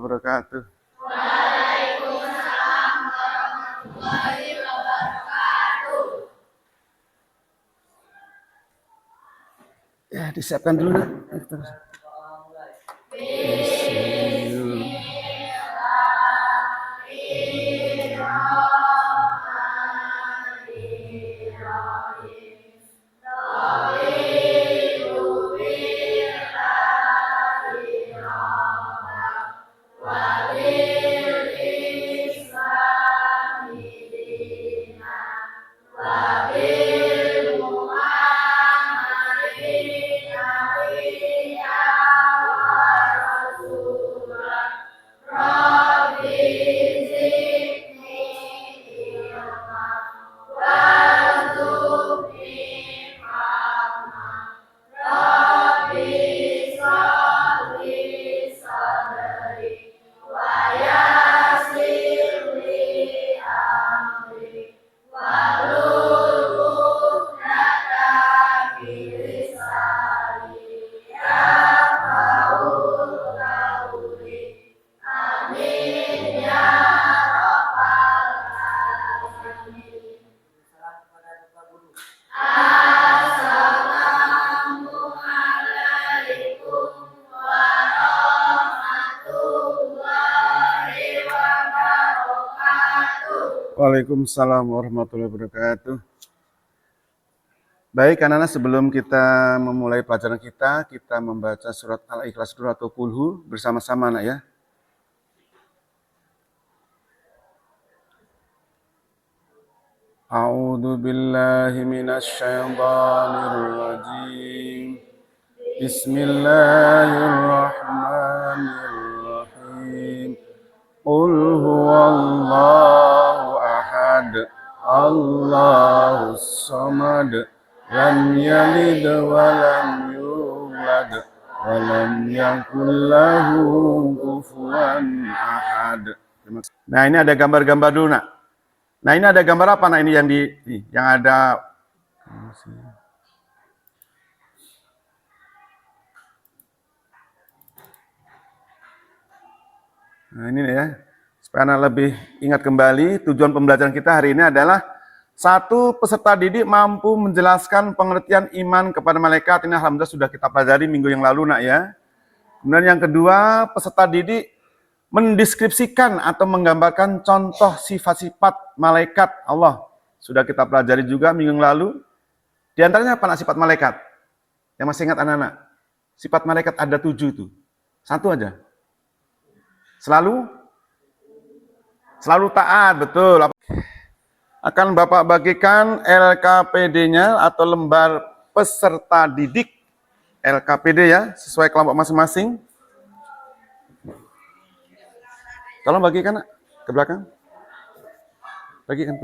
wabarakatuh. Waalaikumsalam warahmatullahi wabarakatuh. Ya, disiapkan dulu nak. Waalaikumsalam warahmatullahi wabarakatuh. Baik, anak-anak, sebelum kita memulai pelajaran kita membaca surat Al-Ikhlas dulu atau Qul bersama-sama, anak ya. A'udzu billahi minasy syaithanir rajim. Bismillahirrahmanirrahim. Qul huwallahu ahad, Allahus samad, lam yalid wa lam yulad wa lam yakul lahu kufuwan ahad. Nah, ini ada gambar-gambar dulu, nak. Nah, ini ada gambar apa, nak? Ini yang ada Nah, ini ya. Supaya anak lebih ingat kembali, tujuan pembelajaran kita hari ini adalah satu, peserta didik mampu menjelaskan pengertian iman kepada malaikat. Ini alhamdulillah sudah kita pelajari minggu yang lalu, nak ya. Kemudian yang kedua, peserta didik mendeskripsikan atau menggambarkan contoh sifat-sifat malaikat Allah. Sudah kita pelajari juga minggu yang lalu. Di antaranya apa, nak, sifat malaikat? Yang masih ingat anak-anak? Sifat malaikat ada 7 itu. Satu aja. Selalu taat, betul. Akan Bapak bagikan LKPD-nya atau lembar peserta didik. LKPD ya, sesuai kelompok masing-masing. Tolong bagikan, nak, ke belakang. Bagikan.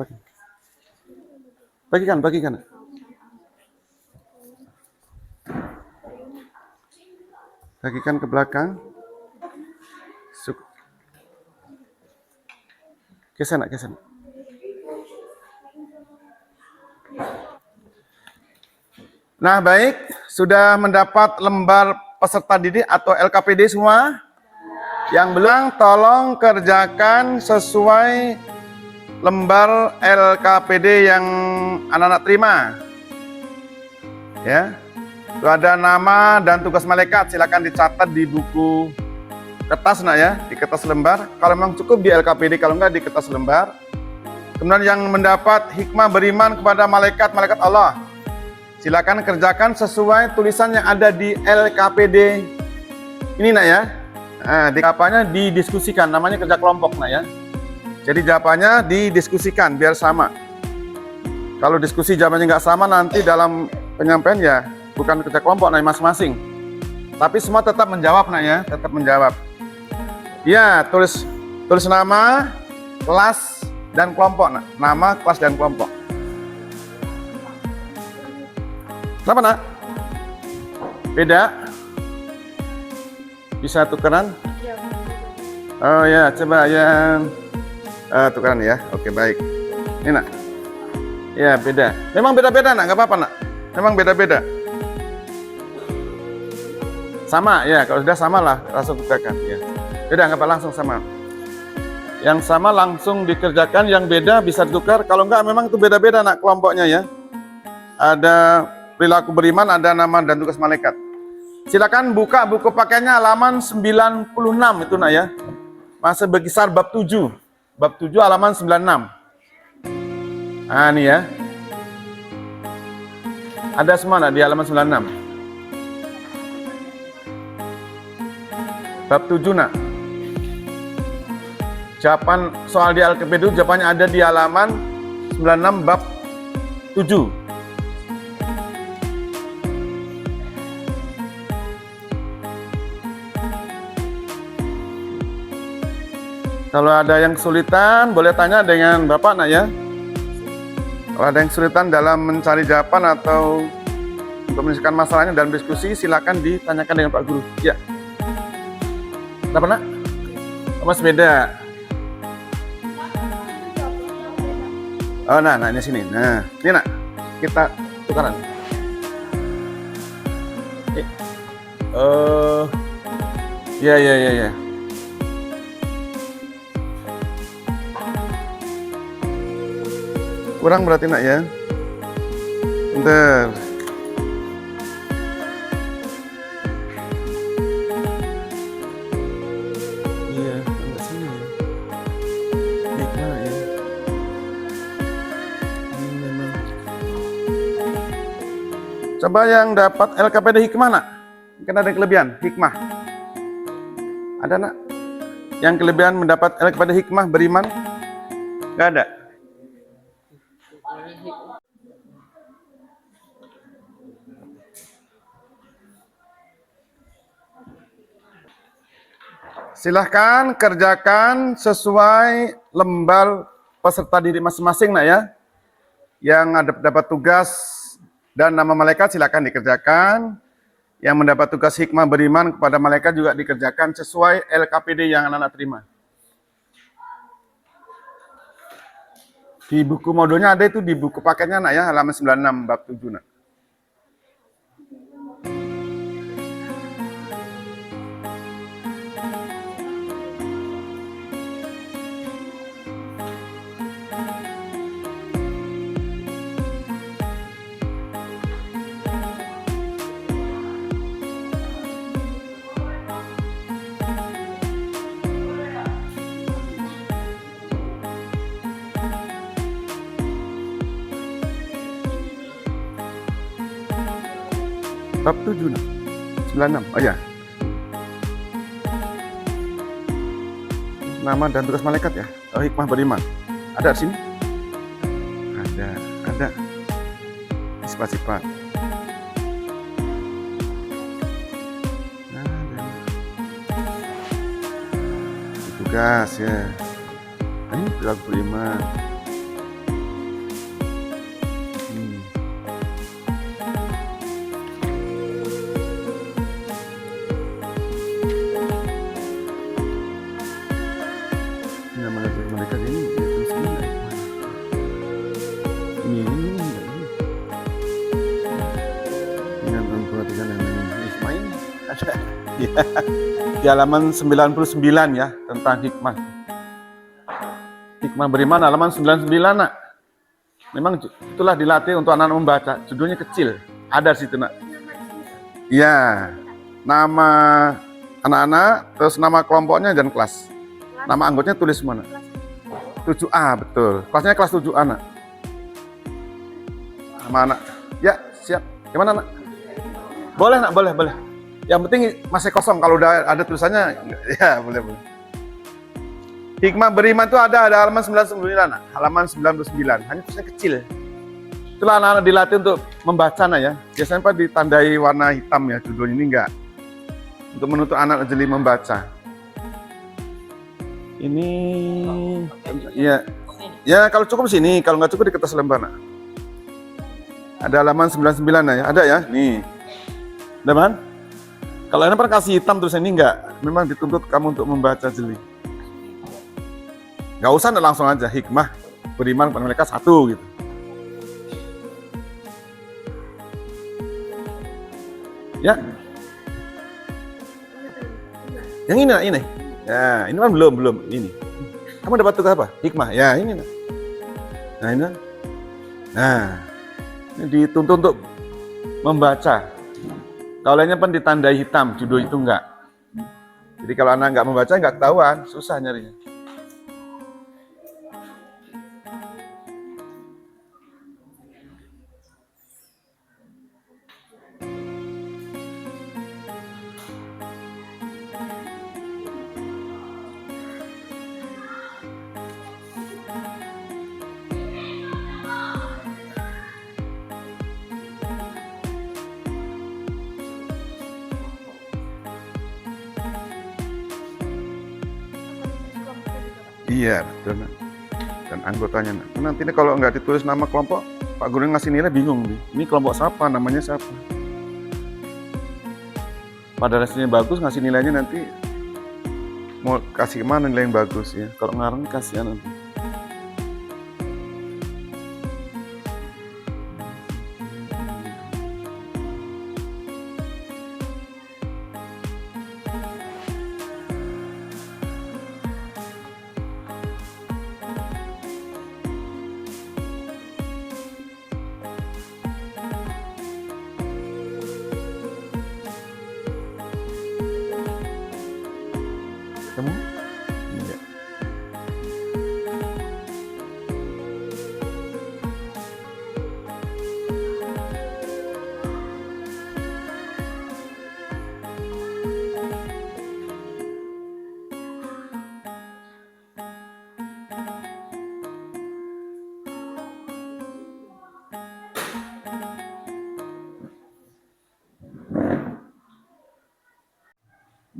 Bagikan. Nak. Bagikan ke belakang. Kesan. Nah, baik, sudah mendapat lembar peserta didik atau LKPD semua? Yang belum, tolong kerjakan sesuai lembar LKPD yang anak-anak terima. Ya, itu ada nama dan tugas malaikat. Silakan dicatat di buku kertas, nak ya, di kertas lembar. Kalau memang cukup di LKPD, kalau enggak di kertas lembar. Kemudian yang mendapat hikmah beriman kepada malaikat Allah, silakan kerjakan sesuai tulisan yang ada di LKPD ini, nak ya. Nah, jawabannya didiskusikan, namanya kerja kelompok, nak ya. Jadi jawabannya didiskusikan biar sama. Kalau diskusi jawabannya nggak sama, nanti dalam penyampaian ya bukan kerja kelompok, nah, masing-masing. Tapi semua tetap menjawab, nak ya, tetap menjawab. Ya, tulis nama, kelas, dan kelompok, nak. Nama, kelas, dan kelompok. Kenapa, nak? Beda? Bisa tukeran? Oh ya, coba yang tukeran ya. Oke, baik. Ini, nak. Ya, beda. Memang beda-beda, nak. Nggak apa-apa, nak. Memang beda-beda. Sama, ya. Kalau sudah sama lah, langsung tukarkan. Ya. Beda, nggak apa langsung sama. Yang sama langsung dikerjakan, yang beda bisa ditukar. Kalau enggak memang itu beda-beda nak kelompoknya ya. Ada perilaku beriman, ada nama dan tugas malaikat. Silakan buka buku pakaiannya halaman 96 itu nak ya. Masih berkisar bab 7. Bab 7 halaman 96. Nah ini ya. Ada semua nak di halaman 96. Bab 7 nak. Jawaban soal di LKPD itu jawabannya ada di halaman 96 bab 7. Kalau ada yang kesulitan, boleh tanya dengan Bapak nak ya. Kalau ada yang kesulitan dalam mencari jawaban atau untuk menyelesaikan masalahnya dalam diskusi, silakan ditanyakan dengan Pak Guru. Ya. Kenapa nak? Oh, masih beda. Oh, nah, ini sini. Nah, ini nak, kita tukaran. Ya. Kurang berarti nak ya. Bentar. Iya, enggak sini ya. Hikmah ya. Ini memang. Coba yang dapat LKPD hikmah nak. Mungkin ada kelebihan hikmah. Ada nak? Yang kelebihan mendapat LKPD hikmah beriman? Enggak ada. Silahkan kerjakan sesuai lembar peserta didik masing-masing nak ya. Yang dapat tugas dan nama malaikat silahkan dikerjakan. Yang mendapat tugas hikmah beriman kepada malaikat juga dikerjakan sesuai LKPD yang anak-anak terima. Di buku modulnya ada itu, di buku paketnya nak ya, halaman 96 bab 7 nak. Bab 7 nak. 96. Oh ya. Nama dan tugas malaikat ya. Oh, hikmah beriman. Ada di sini? Ada. Sifat-sifat. Ada. Tugas ya. Ini perilaku beriman. Di halaman 99 ya, tentang hikmah. Hikmah beriman halaman 99 nak. Memang itulah dilatih untuk anak-anak membaca. Judulnya kecil. Ada di situ nak. Iya. Nama anak-anak, terus nama kelompoknya dan kelas. Nama anggotanya tulis semua nak. 7A betul. Kelasnya kelas 7A nak. Nama anak. Ya, siap. Gimana nak? Boleh nak, boleh. Yang penting masih kosong, kalau udah ada tulisannya, ya boleh. Hikmah beriman itu ada halaman 99, nah. Halaman 99, hanya tulisannya kecil. Itulah anak-anak dilatih untuk membaca nah ya. Biasanya Pak ditandai warna hitam ya, judulnya ini enggak. Untuk menuntut anak jeli membaca. Ini, ya kalau cukup sini, kalau nggak cukup di kertas lembar nah. Ada halaman 99 nah ya, ada ya, nih. Ada kan? Kalau ini pernah kasih hitam terus ini enggak, memang dituntut kamu untuk membaca jeli. Enggak usah langsung aja hikmah beriman kepada mereka 1 gitu. Ya. Yang ini. Ya, ini kan belum ini. Kamu dapat tugas apa? Hikmah. Ya, ini. Nah, ini. Nah, ini dituntut untuk membaca. Kalau lainnya kan ditandai hitam, judul itu enggak. Jadi kalau anak enggak membaca, enggak ketahuan, susah nyarinya. Iya, betul. Dan anggotanya. Nanti kalau nggak ditulis nama kelompok, Pak Guru ngasih nilai bingung. Ini kelompok siapa, namanya siapa. Pada hasilnya bagus, ngasih nilainya nanti mau kasih kemana nilai yang bagus ya. Kalau ngarang kasihan nanti. Kamu? Iya.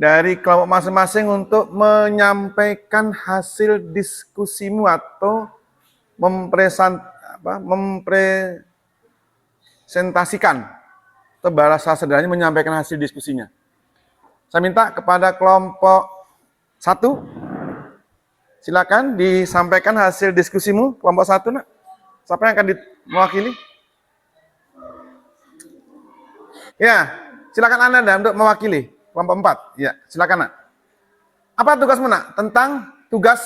Dari kelompok masing-masing untuk menyampaikan hasil diskusimu atau mempresentasikan atau bahasa sederhananya menyampaikan hasil diskusinya. Saya minta kepada kelompok 1, silakan disampaikan hasil diskusimu, kelompok 1, nak. Siapa yang akan mewakili? Ya, silakan Anda untuk mewakili kelompok 4. Ya, silakan, nak. Apa tugasmu, nak? Tentang tugas?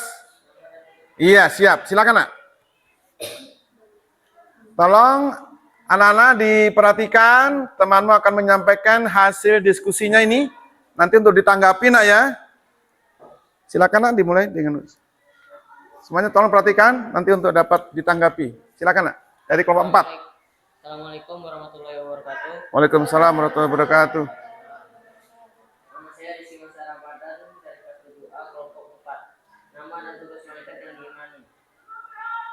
Iya, siap. Silakan, nak. Tolong anak-anak diperhatikan, temanmu akan menyampaikan hasil diskusinya ini. Nanti untuk ditanggapi, nak, ya. Silakan, nak, dimulai dengan semuanya tolong perhatikan nanti untuk dapat ditanggapi. Silakan, nak. Dari kelompok 4. Assalamualaikum warahmatullahi wabarakatuh. Waalaikumsalam warahmatullahi wabarakatuh. Nama saya Desi Mas Ramadan dari kelas 7A kelompok 4. Nama dan tugas malaikat yang diimani.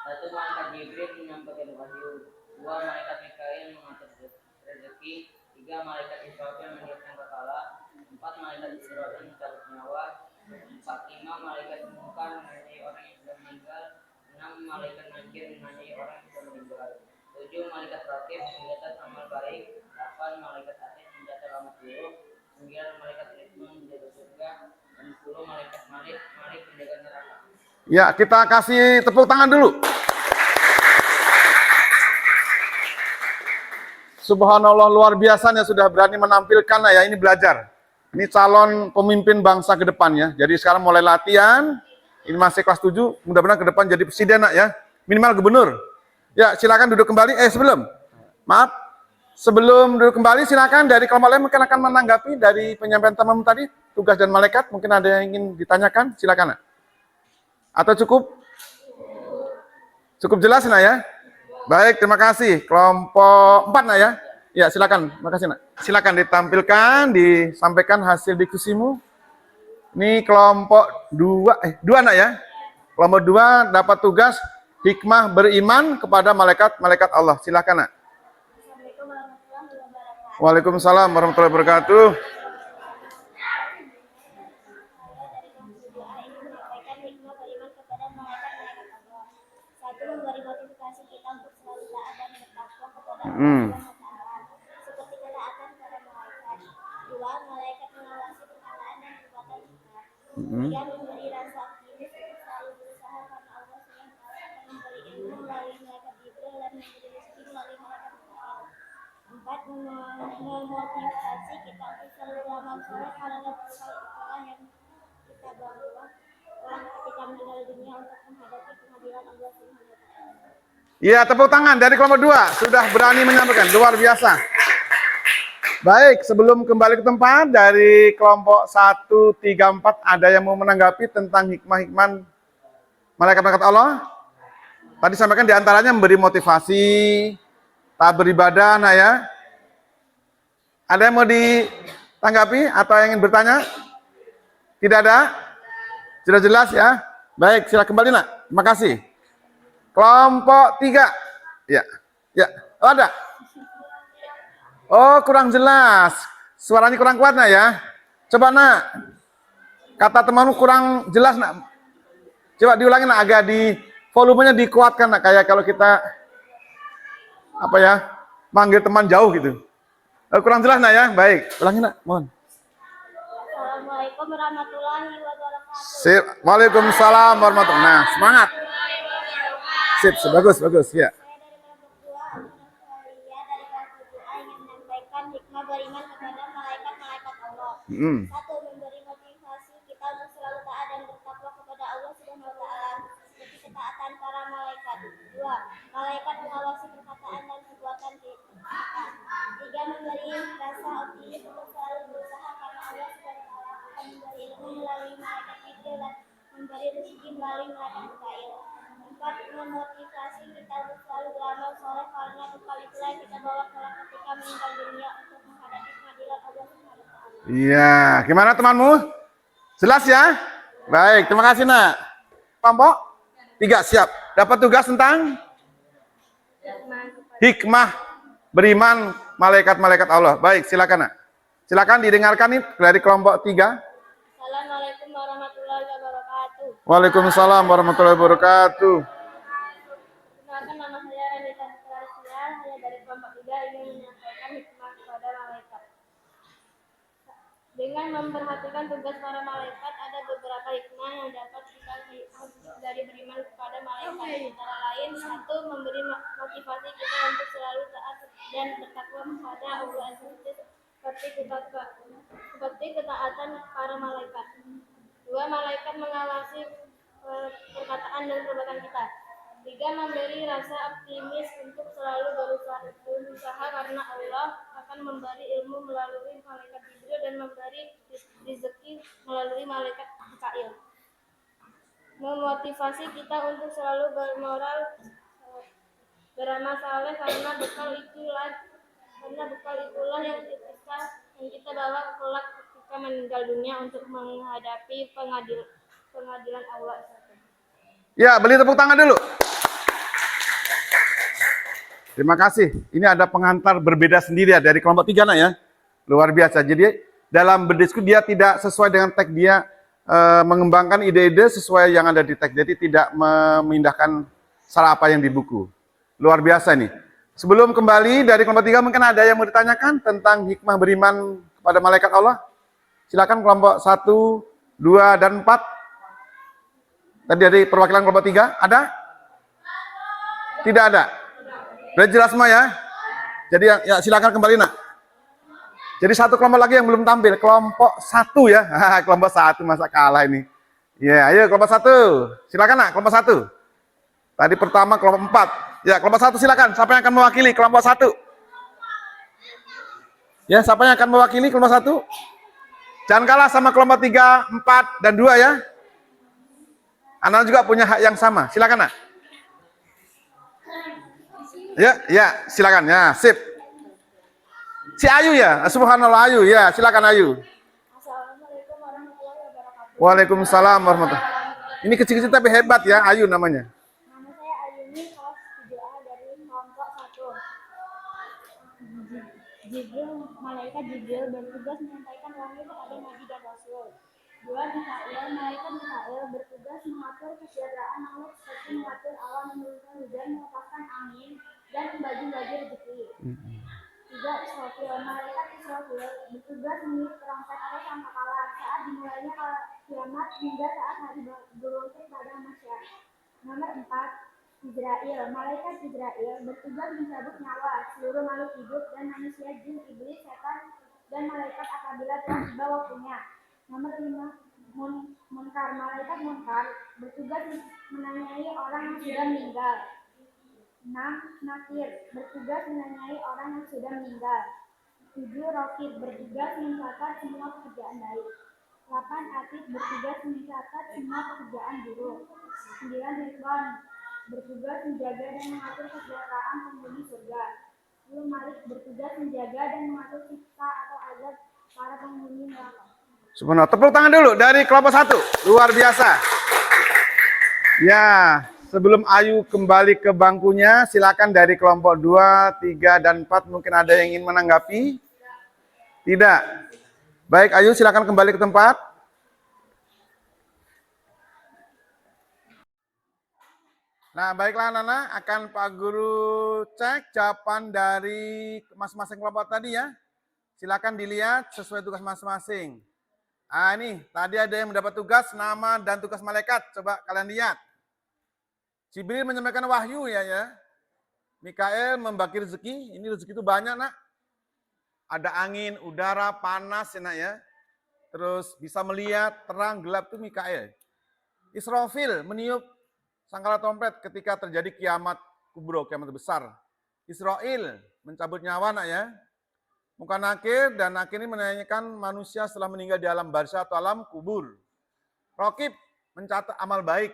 1. Malaikat Jibril menyampaikan wahyu. 2. Malaikat Mikail mengatur rezeki. 3. Malaikat Israfil menghidupkan kepala. 4. Malaikat Israfil mencabut nyawa. 5. Malaikat Munkar menanyai orang yang sudah meninggal. 6. Malaikat Nakir menanyai orang yang sudah meninggal. 7. Malaikat Rakib mencatat amal baik. 8. Malaikat Atid mencatat amal buruk. 9. Malaikat Ridwan menjaga surga. Dan 10. Malaikat Malik menjaga neraka. Ya, kita kasih tepuk tangan dulu. Subhanallah, luar biasanya sudah berani menampilkan ya, ini belajar. Ini calon pemimpin bangsa ke depan ya. Jadi sekarang mulai latihan. Ini masih kelas 7, mudah-mudahan ke depan jadi presiden, nak, ya. Minimal gubernur. Ya, silakan duduk kembali. Sebelum duduk kembali, silakan dari kelompok lain mungkin akan menanggapi dari penyampaian teman tadi, tugas dan malaikat. Mungkin ada yang ingin ditanyakan, silakan, nak. Atau cukup? Cukup jelas, nak, ya? Baik, terima kasih. Kelompok 4, nak, ya? Ya, silakan. Terima kasih, nak. Silakan ditampilkan, disampaikan hasil diskusimu. Ini kelompok 2, nak, ya? Kelompok 2 dapat tugas hikmah beriman kepada malaikat Allah. Silakan, nak. Waalaikumsalam warahmatullahi wabarakatuh. Memberi motivasi kita untuk selalu taat dan bertakwa kepada Allah seperti ketaatan kepada malaikat. 2. Malaikat mengawasi perkataan dan perbuatan kita. 3. Memberi rasa optimis untuk selalu berusaha karena Allah SWT akan memberi ilmu melalui malaikat Jibril dan memberi rezeki melalui malaikat Mikail. 4. Memotivasi kita untuk selalu beramal soleh karena berkali itulah yang kita kita bahwa telah ketika meninggal dunia untuk menghadapi pengadilan Allah Subhanahu wa Ta'ala. Iya, tepuk tangan dari kelompok 2 sudah berani menyampaikan, luar biasa. Baik, sebelum kembali ke tempat, dari kelompok 1, 3, 4 ada yang mau menanggapi tentang hikmah-hikmah malaikat-malaikat Allah? Tadi sampaikan diantaranya memberi motivasi, tak beribadah, nah ya. Ada yang mau ditanggapi atau yang ingin bertanya? Tidak ada? Sudah jelas ya? Baik, silakan kembali nak. Terima kasih. Kelompok 3. Ya, ya. Oh, ada? Oh, kurang jelas. Suaranya kurang kuat nak ya. Coba nak. Kata temanmu kurang jelas nak. Coba diulangi nak, agak volumenya dikuatkan nak, kayak kalau kita apa ya, manggil teman jauh gitu. Kurang jelas nak ya. Baik, ulangi nak, mohon. Assalamualaikum warahmatullahi wabarakatuh. Sip. Waalaikumsalam warahmatullahi wabarakatuh. Nah, semangat. Sip, bagus, bagus ya. Saya dari kelompok 2, Muhammadiyah dari kelompok 2 ingin menyampaikan hikmah beriman kepada malaikat-malaikat Allah. Satu, memberi motivasi kita untuk selalu taat dan bertakwa kepada Allah Subhanahu wa Ta'ala seperti ketaatan para malaikat. 2, malaikat mengawasi perkataan dan perbuatan kita. 3, memberi rasa optimis untuk selalu berusaha karena Allah Subhanahu wa Ta'ala akan memberi ilmu melalui malaikat Jibril dan memberi rezeki melalui malaikat Mikail. 4, memotivasi kita untuk selalu beramal soleh karena bekal itulah yang kita bawa kelak ketika meninggal dunia untuk menghadapi pengadilan Allah Subhanahu wa Ta'ala. Iya, gimana temanmu? Jelas ya? Baik, terima kasih nak. Kelompok 3 siap. Dapat tugas tentang hikmah beriman malaikat-malaikat Allah. Baik, silakan nak. Silakan didengarkan nih dari kelompok 3. Assalamualaikum warahmatullahi wabarakatuh. Waalaikumsalam warahmatullahi wabarakatuh. Perkenalkan, nama saya Renita Fitrasia. Saya dari kelompok 3 ingin menyampaikan hikmah kepada malaikat. Dengan memperhatikan tugas para malaikat, ada beberapa hikmah yang dapat kita lihat dari beriman kepada malaikat. Antara lain, 1, memberi motivasi kita untuk selalu taat dan bertakwa kepada Allah seperti ketaatan para malaikat. 2, malaikat mengawasi perkataan dan perbuatan kita. 3, memberi rasa optimis untuk selalu berusaha karena Allah akan memberi ilmu melalui malaikat Jibril dan memberi rezeki melalui malaikat Mikail. Memotivasi kita untuk selalu bermoral, beramal saleh karena bekal itulah yang kita bawa kelak ketika meninggal dunia untuk menghadapi pengadilan Allah. Ya, beli tepuk tangan dulu. Terima kasih. Ini ada pengantar berbeda sendiri ya dari kelompok 3 nak ya. Luar biasa. Jadi dalam berdiskusi dia tidak sesuai dengan teks, dia mengembangkan ide-ide sesuai yang ada di teks. Jadi tidak memindahkan salah apa yang di buku. Luar biasa nih. Sebelum kembali dari kelompok 3 mungkin ada yang mau ditanyakan tentang hikmah beriman kepada malaikat Allah. Silakan kelompok 1, 2, dan 4. Tadi dari perwakilan kelompok 3 ada? Tidak ada. Sudah jelas semua ya? Jadi ya silakan kembali nak. Jadi satu kelompok lagi yang belum tampil, kelompok 1 ya. Kelompok 1 masa kalah ini. Ya, ayo kelompok 1. Silakan nak, kelompok 1. Tadi pertama kelompok 4. Ya, kelompok 1 silakan. Siapa yang akan mewakili kelompok 1? Ya, siapa yang akan mewakili kelompok 1? Jangan kalah sama kelompok 3, 4, dan 2 ya. Anak juga punya hak yang sama. Silakan nak. Ya, silakan. Ya, sip. Si Ayu ya, subhanallah Ayu. Ya, silakan Ayu. Assalamualaikum warahmatullahi wabarakatuh. Waalaikumsalam warahmatullahi wabarakatuh. Ini kecil-kecil tapi hebat ya, Ayu namanya. Nama saya Ayuni, kelas 7A dari kelompok 1. Malaikat Jibril bertugas menyampaikan wahyu kepada Nabi dan Rasul. 2, malaikat Mikail bertugas mengatur kesejahteraan makhluk seperti mengatur alam, menurunkan hujan, melepaskan angin, dan membagi-bagi rezeki. 3, Israfil. Malaikat Israfil bertugas meniup perangkat Allah sangkakala saat dimulainya kiamat hingga saat hari beruntun pada manusia. Nomor 4, Izrail. Malaikat Izrail bertugas mencabut nyawa seluruh makhluk hidup dan manusia, jin, iblis, setan, dan malaikat apabila telah tiba waktunya. Nomor 5, Munkar, malaikat munkar bertugas menanyai orang yang sudah meninggal. 6. Nakir bertugas menanyai orang yang sudah meninggal. 7. Rokib bertugas mencatat semua pekerjaan baik. 8. Atid bertugas mencatat semua pekerjaan buruk. 9. Ridwan bertugas menjaga dan mengatur kesejahteraan penghuni surga. 10. Malik bertugas menjaga dan mengatur siksa atau azab para penghuni neraka. Subhanallah. Tepuk tangan dulu dari kelompok 1. Luar biasa. Ya, sebelum Ayu kembali ke bangkunya, silakan dari kelompok 2, 3, dan 4 mungkin ada yang ingin menanggapi? Tidak. Baik, Ayu silakan kembali ke tempat. Nah, baiklah Nana, akan Pak Guru cek jawaban dari masing-masing kelompok tadi ya. Silakan dilihat sesuai tugas masing-masing. Ah, ini tadi ada yang mendapat tugas nama dan tugas malaikat. Coba kalian lihat. Jibril menyampaikan wahyu ya. Mikael membagi rezeki. Ini rezeki itu banyak nak. Ada angin, udara, panas ya. Terus bisa melihat terang, gelap itu Mikael. Israfil meniup sangkala trompet ketika terjadi kiamat kubro, kiamat besar. Israel mencabut nyawa nak ya. Muka nakir dan nakir ini menanyakan manusia setelah meninggal di alam barzah atau alam kubur. Rokib mencatat amal baik.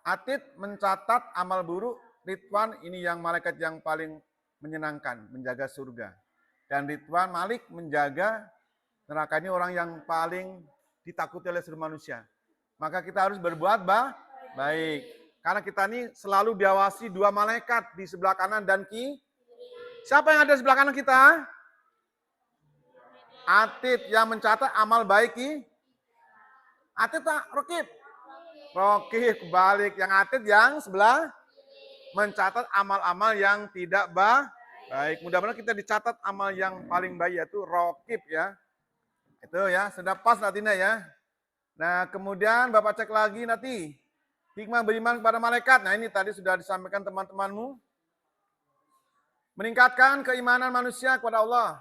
Atid mencatat amal buruk. Ridwan ini yang malaikat yang paling menyenangkan, menjaga surga. Dan Ridwan Malik menjaga neraka, ini orang yang paling ditakuti oleh seluruh manusia. Maka kita harus berbuat baik. Karena kita ini selalu diawasi 2 malaikat di sebelah kanan dan kiri. Siapa yang ada di sebelah kanan kita? Atid yang mencatat amal baik. Atid tak? Rokib? Rokib kebalik. Yang Atid yang sebelah mencatat amal-amal yang tidak baik. Mudah-mudahan kita dicatat amal yang paling baik, yaitu Rokib ya. Itu ya, sudah pas nantinya ya. Nah, kemudian Bapak cek lagi nanti. Hikmah beriman kepada malaikat. Nah, ini tadi sudah disampaikan teman-temanmu. Meningkatkan keimanan manusia kepada Allah.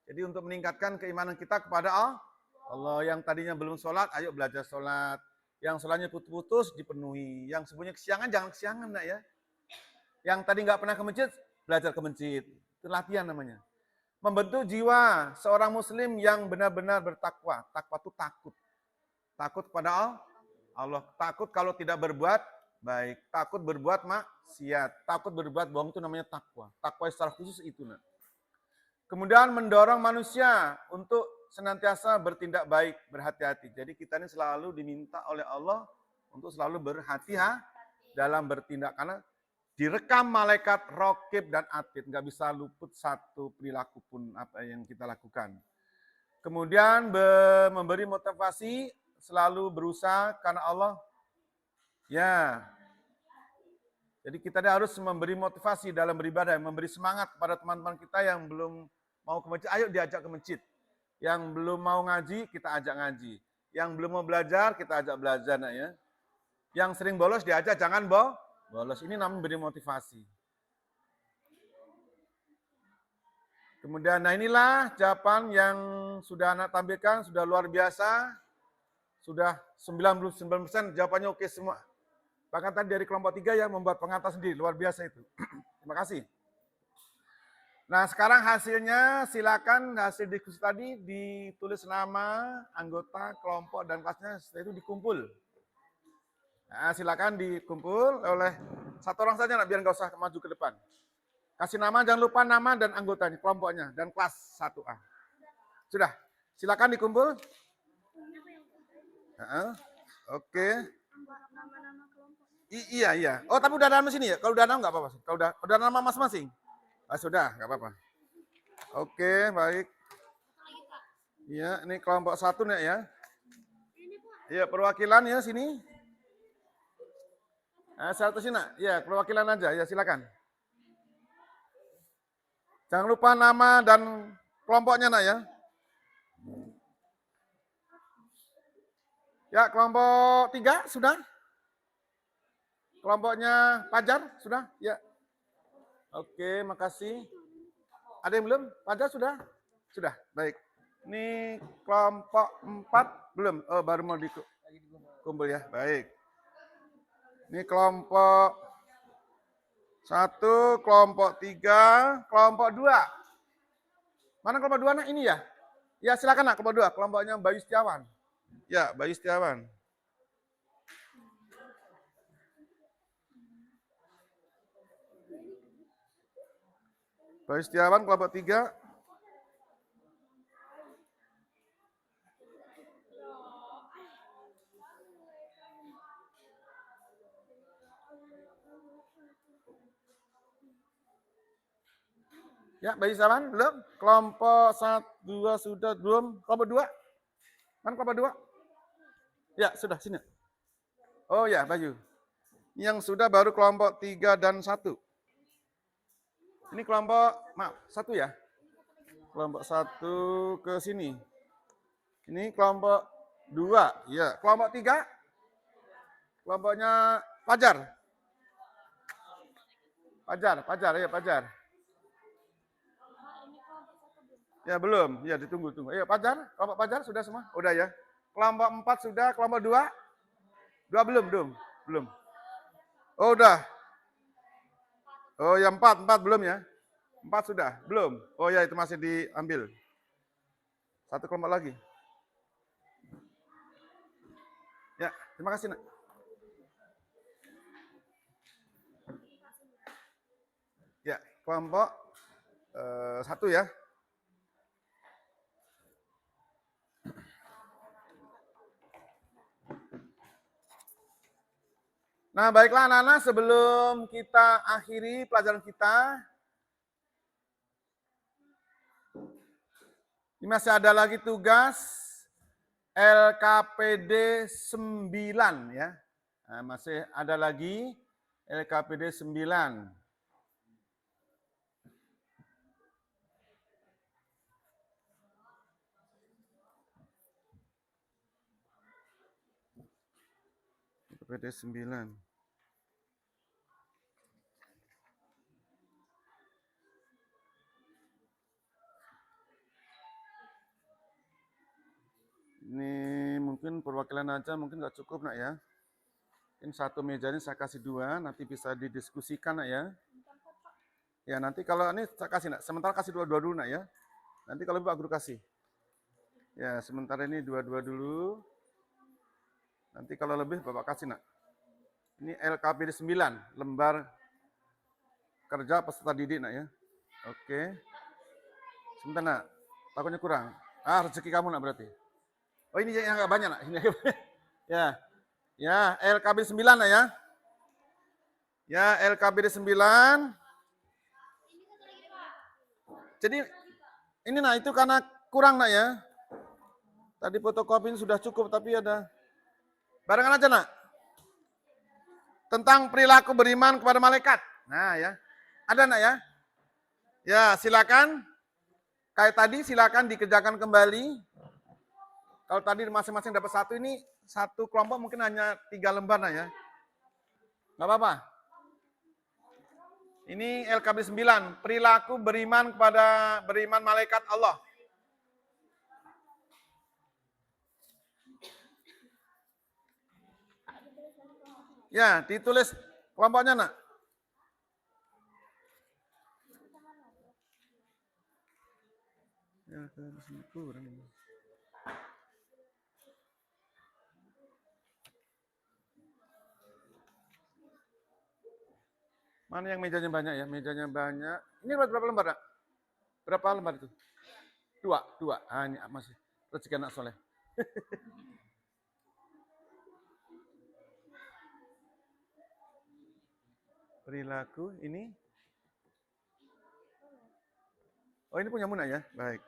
Jadi untuk meningkatkan keimanan kita kepada Allah. Yang tadinya belum sholat, ayo belajar sholat. Yang sholatnya putus-putus, dipenuhi. Yang sebenarnya kesiangan, jangan kesiangan nak ya. Yang tadi nggak pernah ke masjid, belajar ke masjid. Itu latihan namanya. Membentuk jiwa seorang muslim yang benar-benar bertakwa. Takwa itu takut. Takut kepada Allah. Takut kalau tidak berbuat baik. Takut berbuat maksiat. Takut berbuat bohong, itu namanya takwa. Takwa secara khusus itu. Nah. Kemudian mendorong manusia untuk senantiasa bertindak baik, berhati-hati. Jadi kita ini selalu diminta oleh Allah untuk selalu berhati-hati dalam bertindak. Karena direkam malaikat Rokib dan Atid. Nggak bisa luput satu perilaku pun apa yang kita lakukan. Kemudian memberi motivasi, selalu berusaha karena Allah. Ya. Jadi kita harus memberi motivasi dalam beribadah, memberi semangat kepada teman-teman kita yang belum mau ke masjid, ayo diajak ke masjid. Yang belum mau ngaji, kita ajak ngaji. Yang belum mau belajar, kita ajak belajar. Nah ya. Yang sering bolos diajak, jangan bolos. Ini namanya beri motivasi. Kemudian, nah inilah jawaban yang sudah anak tampilkan, sudah luar biasa. Sudah 99% jawabannya oke semua. Bahkan tadi dari kelompok 3 ya membuat pengantar sendiri, luar biasa itu. Terima kasih. Nah sekarang hasilnya silakan hasil diskusi tadi ditulis nama, anggota, kelompok, dan kelasnya, setelah itu dikumpul. Nah silakan dikumpul oleh satu orang saja, biar nggak usah maju ke depan. Kasih nama, jangan lupa nama dan anggotanya, kelompoknya, dan kelas 1A. Sudah, silakan dikumpul. Oke. Iya. Oh tapi udah ada nama sini ya? Kalau udah nama nggak apa-apa. Kalau udah nama masing-masing. Sudah, nggak apa-apa. Oke, baik. Iya, ini kelompok 1 nih ya. Iya, perwakilan ya sini. Satu sini, ya perwakilan aja, ya silakan. Jangan lupa nama dan kelompoknya nak ya. Ya, kelompok 3 sudah. Kelompoknya Fajar sudah, ya. Oke, makasih. Ada yang belum? Fajar sudah? Sudah, baik. Ini kelompok 4 belum? Oh, baru mau dikumpul ya. Baik. Ini kelompok 1, kelompok 3, kelompok 2. Mana kelompok 2 nak? Ini ya? Ya silakan nak kelompok 2, kelompoknya Bayu Setiawan. Ya, Bayu Setiawan. Bayu Setiawan kelompok 3. Ya, Bayu Setiawan belum? Kelompok 1, 2 sudah belum? Kelompok 2? Mana kelompok 2? Ya, sudah sini. Oh ya, Bayu. Yang sudah baru kelompok 3 dan 1. Ini kelompok, maaf, 1 ya. Kelompok 1 ke sini. Ini kelompok 2. Ya, kelompok 3. Kelompoknya Fajar. Fajar, ya Fajar. Ya belum, ya ditunggu. Ayo Fajar, kelompok Fajar sudah semua? Udah ya. Kelompok 4 sudah, kelompok 2? 2 belum. Oh udah. Oh ya 4 belum ya? 4 sudah, belum. Oh ya itu masih diambil. 1 kelompok lagi. Ya, terima kasih nak. Ya, kelompok 1 ya. Nah, baiklah anak-anak, sebelum kita akhiri pelajaran kita, ini masih ada lagi tugas LKPD 9 ya. Nah, masih ada lagi LKPD 9. LKPD 9. Ini mungkin perwakilan aja mungkin nggak cukup nak ya. Ini 1 meja ini saya kasih 2, nanti bisa didiskusikan nak ya. Ya nanti kalau ini saya kasih nak, sementara kasih 2 dulu nak ya. Nanti kalau Pak Guru kasih. Ya sementara ini 2 dulu. Nanti kalau lebih Bapak kasih nak. Ini LKPD 9, lembar kerja peserta didik nak ya. Oke. Sebentar nak, takutnya kurang. Rezeki kamu nak berarti. Oh ini yang agak banyak nak. Ini ya. Ya, LKPD 9 nak ya. Ya, LKPD 9. Jadi ini nak itu karena kurang nak ya. Tadi fotokopi sudah cukup tapi ada barengan aja nak. Tentang perilaku beriman kepada malaikat. Nah ya. Ada nak ya? Ya, silakan. Kayak tadi silakan dikerjakan kembali. Kalau tadi masing-masing dapat 1 ini 1 kelompok mungkin hanya 3 lembar nah ya. Enggak apa-apa. Ini LKB 9, perilaku beriman malaikat Allah. Ya, ditulis kelompoknya nak. Ya, kurang. Mana yang mejanya banyak ya? Mejanya banyak. Ini berapa lembar, nak? Berapa lembar itu? 2. Ah, ini masih rezeki anak soleh. Perilaku ini. Oh, ini punya Muna ya? Baik.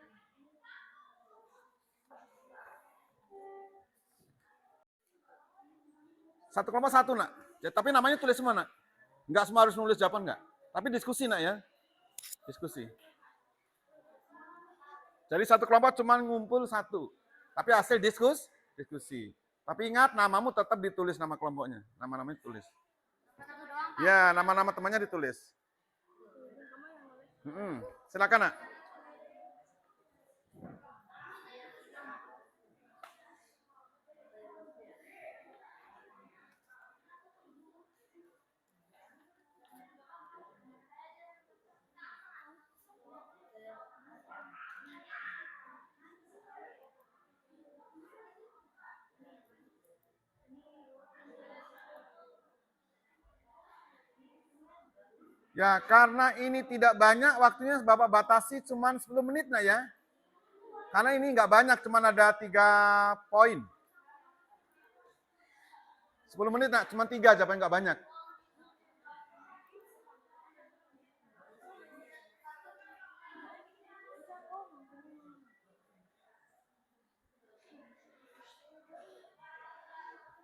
Satu kelompok 1 nak. Ya, tapi namanya tulis semua nak. Enggak semua harus nulis jawaban enggak. Tapi diskusi nak ya. Diskusi. Jadi 1 kelompok cuma ngumpul 1. Tapi hasil diskusi. Tapi ingat namamu tetap ditulis nama kelompoknya. Nama-namanya ditulis. Ya, nama-nama temannya ditulis. Silakan nak. Ya, karena ini tidak banyak waktunya Bapak batasi cuma 10 menit nah ya. Karena ini nggak banyak, cuma ada 3 poin. 10 menit nak, cuma 3 aja, nggak banyak.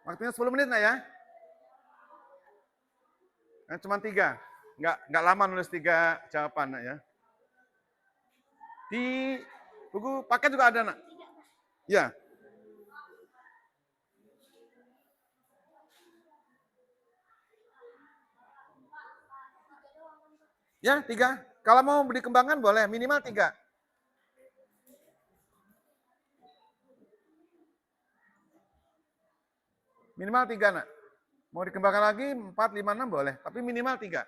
Waktunya 10 menit nak ya. Nah, cuma 3. Nggak lama nulis 3 jawaban nak ya. Di buku paket juga ada nak. Ya. Ya, 3. Kalau mau dikembangkan boleh, minimal 3. Minimal 3 nak. Mau dikembangkan lagi 4, 5, 6 boleh, tapi minimal 3.